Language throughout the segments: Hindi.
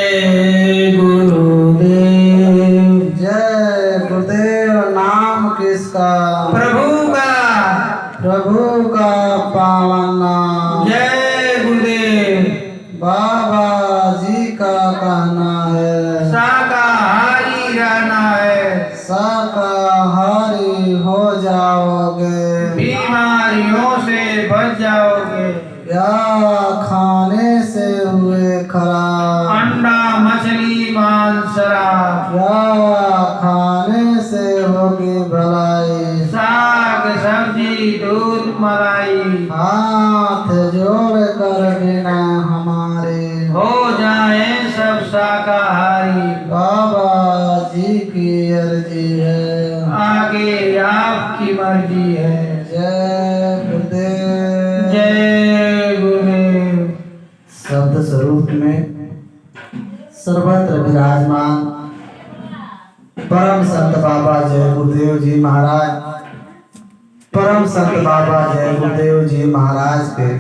जय गुरुदेव। जय गुरुदेव। नाम किसका? प्रभु का। प्रभु का पावन नाम। जय गुरुदेव। बाबा जी का कहना है शाकाहारी रहना है, शाकाहारी हो जाओगे, बीमारियों से बच जाओगे। क्या खाने से हुए खराब, अंडा मछली मांस शराब, क्या खाने से होगी भलाई, साग सब्जी दूध मलाई। हाथ जोड़ कर बिना हमारे हो जाए सब शाकाहारी, बाबा जी की अर्जी है, आगे आपकी मर्जी है। जय गुरुदेव। जय गुरुदेव। शब्द स्वरूप में सर्वत्र विराजमान परम संत बाबा जय गुरुदेव जी महाराज, परम संत बाबा जय गुरुदेव जी महाराज के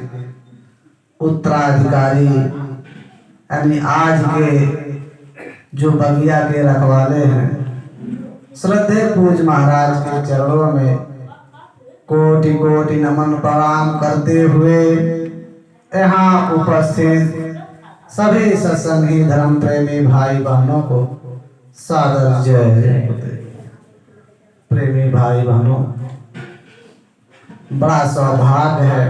उत्तराधिकारी यानी आज के जो बगिया के रखवाले हैं, श्रद्धेय पूज्य महाराज के चरणों में कोटि कोटि नमन प्रणाम करते हुए यहाँ उपस्थित सभी सत्संगी धर्म प्रेमी भाई बहनों को सादर जय गुरुदेव। प्रेमी भाई बहनों, बड़ा सौभाग्य है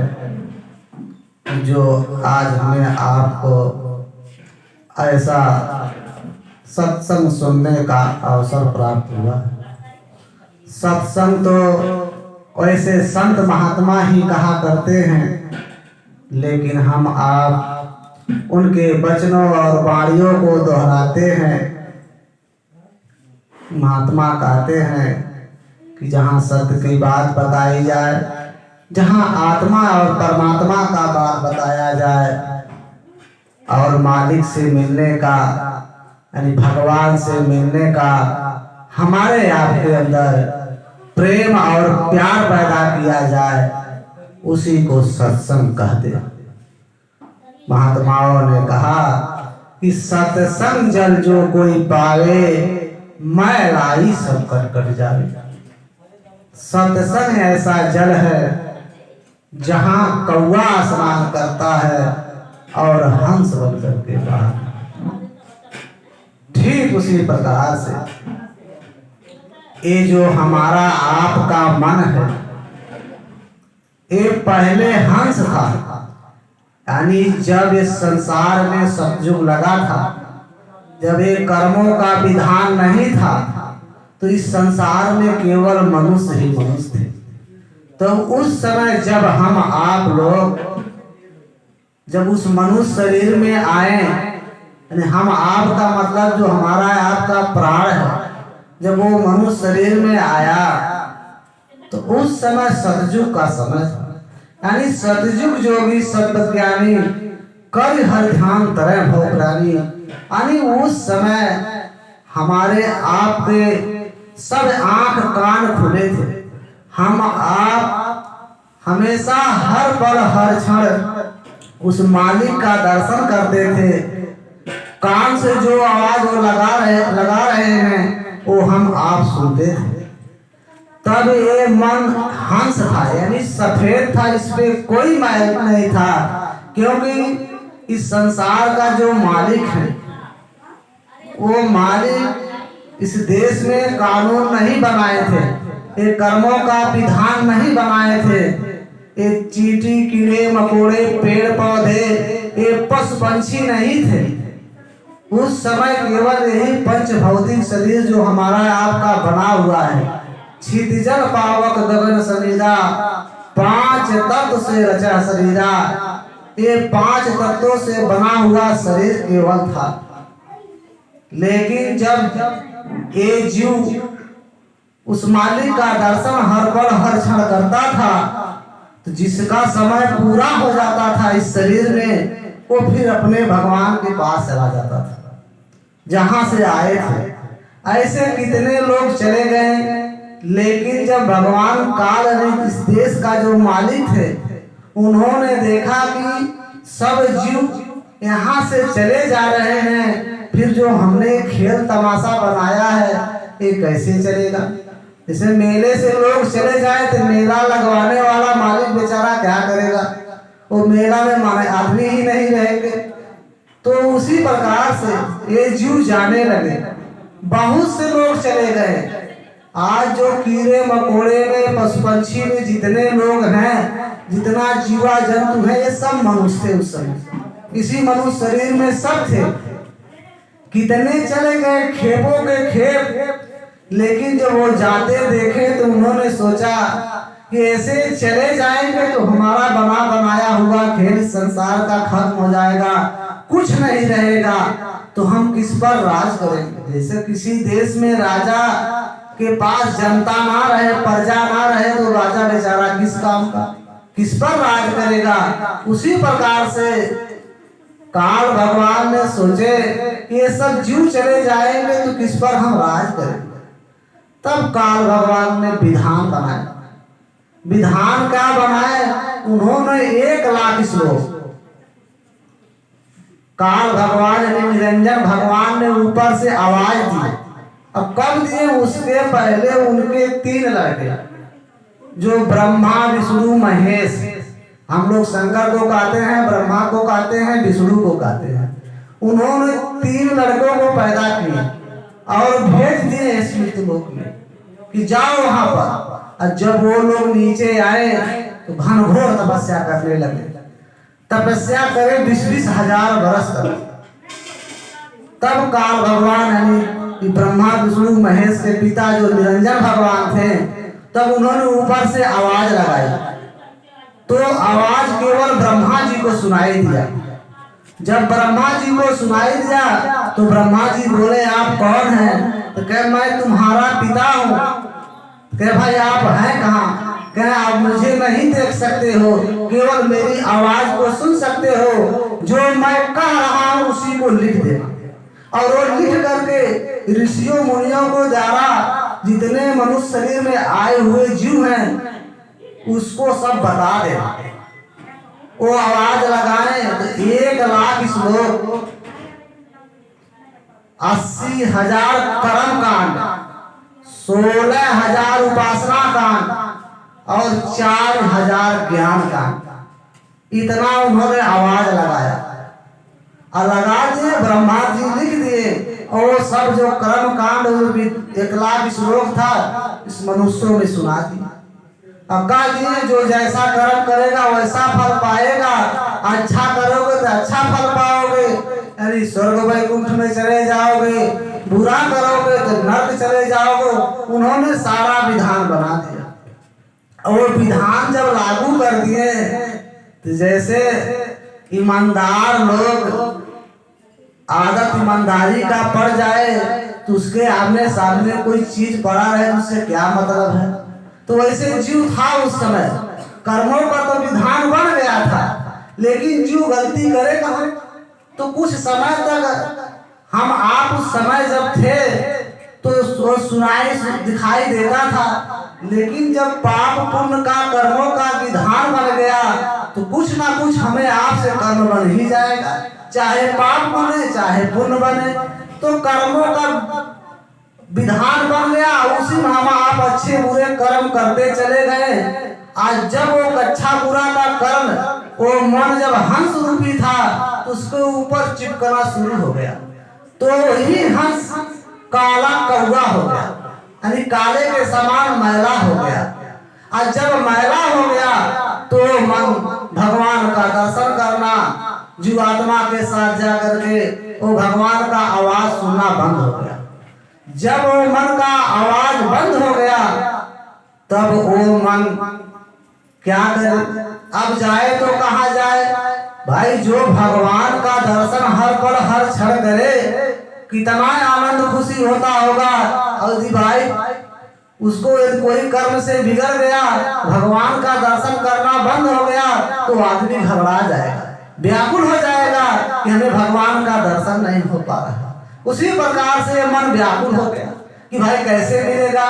जो आज हमें आपको ऐसा सत्संग सुनने का अवसर प्राप्त हुआ। सत्संग तो ऐसे संत महात्मा ही कहा करते हैं, लेकिन हम आप उनके वचनों और वाणियों को दोहराते हैं। महात्मा कहते हैं कि जहाँ सत्य की बात बताई जाए, जहाँ आत्मा और परमात्मा का बात बताया जाए और मालिक से मिलने का यानी भगवान से मिलने का हमारे आपके अंदर प्रेम और प्यार पैदा किया जाए, उसी को सत्संग कहते हैं। महात्माओं ने कहा कि सत्संग जल जो कोई पावे, मैं लाई सब कट जावे। सत्संग ऐसा जल है जहां कौवा स्नान करता है और हंस बन करके बाहर। ठीक उसी प्रकार से ये जो हमारा आपका मन है, ये पहले हंस था, यानी जब इस संसार में सतयुग लगा था, जब ये कर्मों का विधान नहीं था, तो इस संसार में केवल मनुष्य ही मनुष्य थे। तो उस समय जब हम आप लोग जब उस मनुष्य शरीर में आए, यानी हम आप का मतलब जो हमारा आपका प्राण है, जब वो मनुष्य शरीर में आया तो उस समय सतयुग का समय था। यानी सतयुग जोगी सत्वज्ञानी कर हर ध्यान तरह भोगरानी, यानी उस समय हमारे आपके सब आंख कान खुले थे। हम आप हमेशा हर पल हर क्षण उस मालिक का दर्शन करते थे। कान से जो आवाज वो लगा रहे हैं वो हम आप सुनते थे। तब ये मन हंस था, यानी सफेद था, इस पे कोई मैल नहीं था, क्योंकि इस संसार का जो मालिक है वो मालिक इस देश में कानून नहीं बनाए थे, ये कर्मों का विधान नहीं बनाए थे। ये चींटी कीड़े मकोड़े पेड़ पौधे ये पशु पंछी नहीं थे। उस समय केवल यही पंच भौतिक शरीर जो हमारा आपका बना हुआ है, क्षितिजल पावक गगन सनीरा, पांच तत्व से रचा शरीरा, ये पांच तत्वों से बना हुआ शरीर केवल था। लेकिन जब ये जीव उस मालिक का दर्शन हर पल हर क्षण करता था, तो जिसका समय पूरा हो जाता था इस शरीर में, वो फिर अपने भगवान के पास चला जाता था जहां से आए थे। ऐसे कितने लोग चले गए, लेकिन जब भगवान काल इस देश का जो मालिक थे, उन्होंने देखा कि सब जीव यहाँ से चले जा रहे हैं, जो हमने खेल तमाशा बनाया है ये कैसे चलेगा। जैसे मेले से लोग चले जाए तो मेला लगवाने वाला मालिक बेचारा क्या करेगा, वो मेला में माने आदमी ही नहीं रहेंगे। तो उसी प्रकार से ये जीव जाने लगे, बहुत से लोग चले गए। आज जो कीड़े मकोड़े में पशु पंछी में जितने लोग हैं, जितना जीवा जंतु है, ये सब मनुष्य थे उस समय, इसी मनुष्य शरीर में सब थे। कितने चले गए खेपों के खेप, लेकिन जब वो जाते देखे तो उन्होंने सोचा कि ऐसे चले जाएंगे तो हमारा बना बनाया हुआ खेल संसार का खत्म हो जाएगा, कुछ नहीं रहेगा, तो हम किस पर राज करेंगे। जैसे किसी देश में राजा के पास जनता ना रहे, प्रजा ना रहे, तो राजा बेचारा किस काम का, किस पर राज करेगा। उसी प्रकार से काल भगवान ने सोचे कि ये सब जीव चले जाएंगे तो किस पर हम राज करेंगे। तब काल भगवान ने विधान बनाया। विधान क्या बनाए, उन्होंने 1 लाख श्लोक, काल भगवान ने निरंजन भगवान ने ऊपर से आवाज दी। अब कब दिए, उसके पहले उनके 3 लड़के जो ब्रह्मा विष्णु महेश, हम लोग शंकर को कहते हैं, ब्रह्मा को कहते हैं, विष्णु को कहते हैं, उन्होंने 3 लड़कों को पैदा किए और भेज दिए स्मृति लोक में कि जाओ वहां पर। और जब वो लोग नीचे आए तो घनघोर तपस्या करने लगे। तपस्या करे 20-20 हजार वर्ष तक। तब काल भगवान यानी ब्रह्मा विष्णु महेश के पिता जो निरंजन भगवान थे, तब उन्होंने ऊपर से आवाज लगाई। तो आवाज केवल ब्रह्मा जी को सुनाई दिया। जब ब्रह्मा जी को सुनाई दिया तो ब्रह्मा जी बोले, आप कौन हैं? तो कहे मैं तुम्हारा पिता हूँ। कहे भाई आप हैं कहाँ? कहे आप मुझे नहीं देख सकते हो, केवल मेरी आवाज को सुन सकते हो, जो मैं कह रहा हूँ उसी को लिख देना। और वो लिख करके ऋषियों मुनियों को द्वारा जितने मनुष्य शरीर में आए हुए जीव हैं उसको सब बता देना। वो आवाज लगाए तो 1 लाख श्लोक, 80,000 कर्म कांड, 16,000 उपासना कांड और 4,000 ज्ञान कांड, इतना उन्होंने आवाज लगाया। और लगा दिए, ब्रह्मा जी लिख दिए। और सब जो कर्म कांड 1 लाख श्लोक था इस मनुष्यों में सुना दिया। अब कहा दिए जो जैसा कर्म करेगा वैसा फल पाएगा, अच्छा करोगे तो अच्छा फल पाओगे, यानी स्वर्ग वैकुंठ में चले जाओगे, बुरा करोगे तो नरक चले जाओगे। उन्होंने सारा विधान बना दिया। और विधान जब लागू कर दिए तो जैसे ईमानदार लोग आदत ईमानदारी का पड़ जाए तो उसके आमने सामने कोई चीज पड़ा रहे उससे क्या मतलब है। तो वैसे जीव था उस समय, कर्मों का तो विधान बन गया था, लेकिन जीव गलती करे कहाँ। तो कुछ समय तक हम आप उस समय जब थे तो सुनाई दिखाई देता था, लेकिन जब पाप पुण्य का कर्मों का विधान बन गया तो कुछ ना कुछ हमें आपसे कर्म बन ही जाएगा, चाहे पाप बने चाहे पुण्य बने। तो कर्मों का विधान बन गया, उसी में हम आप अच्छे बुरे कर्म करते चले गए। आज जब वो अच्छा बुरा का कर्म, वो मन जब हंस रूपी था तो उसके ऊपर चिपकना शुरू हो गया, तो वही हंस काला कौवा हो गया, यानी काले के समान मैला हो गया। और जब मैला हो गया तो मन भगवान का दर्शन करना, जीवात्मा के साथ जाकर के वो भगवान का आवाज सुनना बंद हो गया। जब वो मन का आवाज बंद हो गया तब वो मन क्या करे, अब जाए तो कहाँ जाए। भाई जो भगवान का दर्शन हर पल हर क्षण करे कितना आनंद खुशी होता होगा। और भाई उसको यदि कोई कर्म से बिगड़ गया, भगवान का दर्शन करना बंद हो गया तो आदमी घबरा जाएगा, व्याकुल हो जाएगा कि हमें भगवान का दर्शन नहीं हो पा रहा। उसी प्रकार से मन व्याकुल हो गया कि भाई कैसे मिलेगा,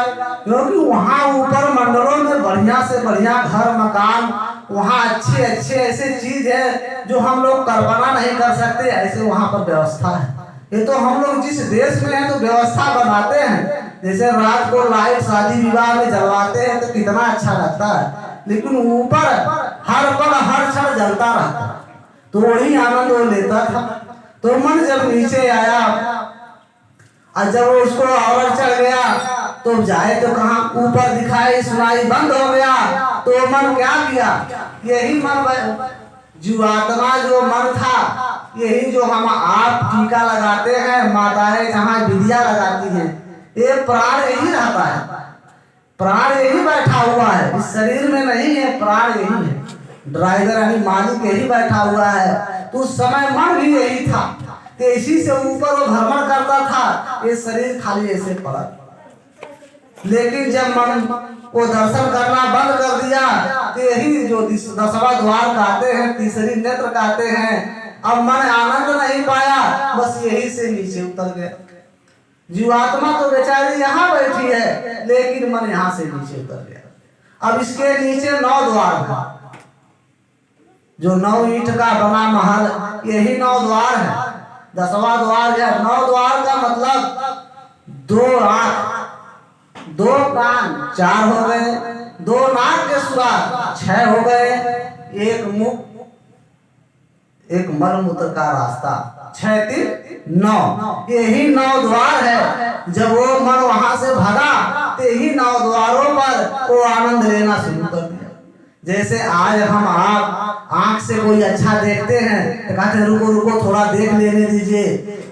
क्योंकि वहाँ ऊपर मंडलों में बढ़िया से बढ़िया घर मकान, वहाँ अच्छे अच्छे ऐसे चीज है जो हम लोग कल्पना नहीं कर सकते, ऐसे वहाँ पर व्यवस्था है। ये तो हम लोग जिस देश में हैं तो व्यवस्था बनाते हैं, जैसे रात को लाइट शादी विवाह में जलवाते हैं तो कितना अच्छा लगता है, लेकिन ऊपर हर पल हर क्षण जलता रहता, तो वही आनंद वो लेता था। तो मन जब नीचे आया और जब वो उसको और चढ़ गया तो जाए तो कहाँ, ऊपर दिखाई सुनाई बंद हो गया। तो मन क्या किया, यही मन जीवात्मा जो मन था, यही जो हम आप टीका लगाते हैं, माताएं जहाँ विद्या लगाती हैं, ये प्राण यही रहता है, प्राण यही बैठा हुआ है, इस शरीर में नहीं है, प्राण यही है, ड्राइवर यानी मालिक यही बैठा हुआ है। तो उस समय मन भी यही था, तो इसी से ऊपर वो भ्रमण करता था, ये शरीर खाली ऐसे पड़ा। लेकिन जब मन को दर्शन करना बंद कर दिया तो यही जो 10वां द्वार कहते हैं, तीसरी नेत्र कहते हैं, अब मन आनंद नहीं पाया, बस यही से नीचे उतर गया। जीवात्मा तो बेचारी यहाँ बैठी है, लेकिन मन यहाँ से नीचे उतर गया। अब इसके नीचे 9 द्वार है, जो 9 ईंट का बना महल, यही 9 द्वार है। 10वां द्वार है। 9 द्वार का मतलब 2 आँख, 2 कान 4 हो गए, 2 नाक के स्वाद 6 हो गए, 1 मुख, 1 मल मूत्र का रास्ता, 6 3 9, यही 9 द्वार है। जब वो मन वहां से भागा तो यही 9 द्वारों पर वो आनंद लेना शुरू कर दिया। जैसे आज हम आप आंख से कोई अच्छा देखते हैं तो कहते हैं रुको रुको थोड़ा देख लेने दीजिए,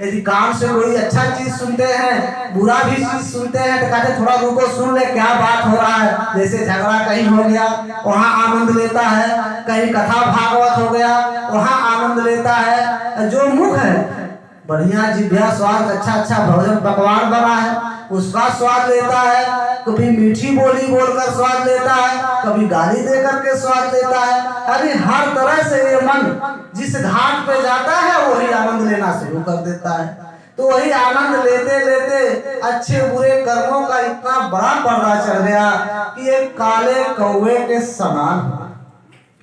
यदि कान से कोई अच्छा चीज सुनते हैं, बुरा भी चीज सुनते हैं तो कहते थोड़ा रुको सुन ले क्या बात हो रहा है। जैसे झगड़ा कहीं हो गया वहाँ आनंद लेता है, कहीं कथा भागवत हो गया वहाँ आनंद लेता है। जो मुख है बढ़िया जिभ्या स्वाद, अच्छा अच्छा भोजन पकवान बना है उसका स्वाद लेता है, कभी मीठी बोली बोलकर स्वाद लेता है, कभी गाली दे करके स्वाद लेता है। अरे हर तरह से ये मन जिस घाट पे जाता है वही आनंद लेना शुरू कर देता है। तो वही आनंद लेते लेते अच्छे बुरे कर्मों का इतना बड़ा पर्दा चढ़ गया कि एक काले कौवे के समान।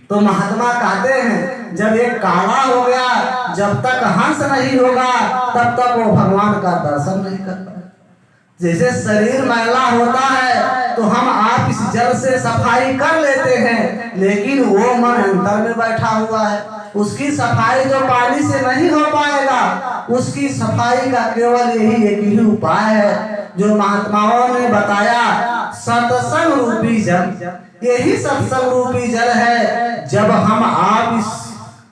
तो महात्मा कहते हैं जब एक काला हो गया, जब तक हंस नहीं होगा तब तक वो भगवान का दर्शन नहीं कर पाए। जैसे शरीर मैला होता है तो हम आप इस जल से सफाई कर लेते हैं, लेकिन वो मन अंतर में बैठा हुआ है, उसकी सफाई जो पानी से नहीं हो पाएगा, उसकी सफाई का केवल यही एक ही उपाय है जो महात्माओं ने बताया, सत्संग रूपी जल। यही सत्संग रूपी जल है। जब हम आप इस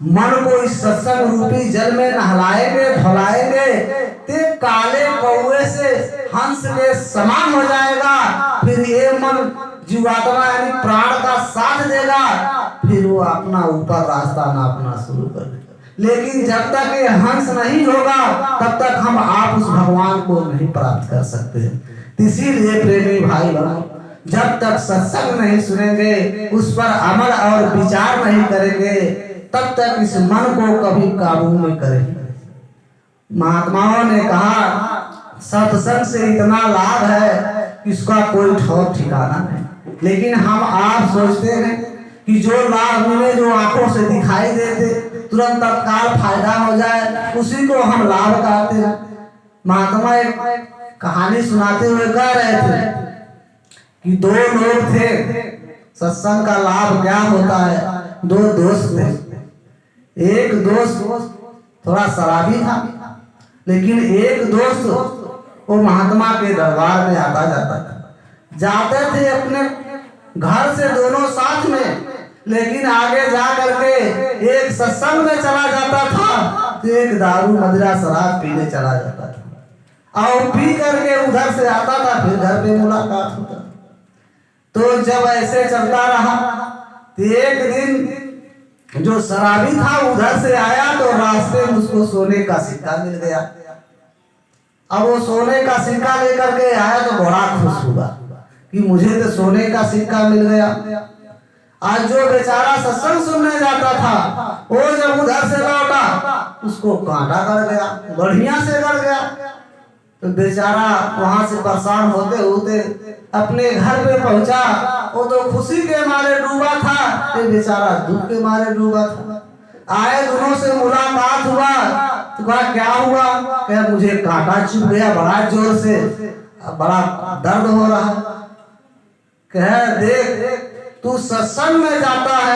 मन को इस सत्संग रूपी जल में नहलाएंगे धुलाएंगे तो काले कौवे से हंस के समान हो जाएगा। फिर ये मन जीवात्मा यानी प्राण का साथ देगा, फिर वो अपना ऊपर रास्ता नापना शुरू कर देगा। लेकिन जब तक ये हंस नहीं होगा तब तक हम आप उस भगवान को नहीं प्राप्त कर सकते। इसीलिए प्रेमी भाई बहनों, जब तक सत्संग नहीं सुनेंगे, उस पर अमल और विचार नहीं करेंगे, तब तक इस मन को कभी काबू में करेंगे। महात्माओं ने कहा सत्संग से इतना लाभ है कि इसका कोई ठौर ठिकाना नहीं, लेकिन हम आप सोचते हैं कि जो लाभ मिले, जो आंखों से दिखाई देते, तुरंत तत्काल फायदा हो जाए, उसी को हम लाभ कहते हैं। महात्मा एक कहानी सुनाते हुए कह रहे थे कि 2 लोग थे, सत्संग का लाभ क्या होता है। 2 दोस्त थे। एक दोस्त थोड़ा शराबी था, लेकिन एक दोस्त वो महात्मा के दरबार में आता जाता था। जाते थे अपने घर से दोनों साथ में, लेकिन आगे जा करके एक सत्संग में चला जाता था तो एक दारू मदिरा शराब पीने चला जाता था, और पी करके उधर से आता था, फिर घर पे मुलाकात होता। तो जब ऐसे चलता रहा तो एक दिन जो शराबी था उधर से आया तो रास्ते में उसको सोने का सिक्का मिल गया। अब वो सोने का सिक्का लेकर के आया तो बड़ा खुश हुआ कि मुझे तो सोने का सिक्का मिल गया। आज जो बेचारा सत्संग सुनने जाता था वो जब उधर से लौटा उसको कांटा गड़ गया, बढ़िया से गड़ गया। तो बेचारा वहां से परेशान होते होते अपने घर पे पहुंचा। वो तो खुशी के मारे डूबा था, ये बेचारा दुख के मारे डूबा था। आए दोनों से मुलाकात हुआ तो कहा क्या हुआ? कहा मुझे कांटा चुभ गया बड़ा जोर से, बड़ा दर्द हो रहा। कह देख तू सत्संग में जाता है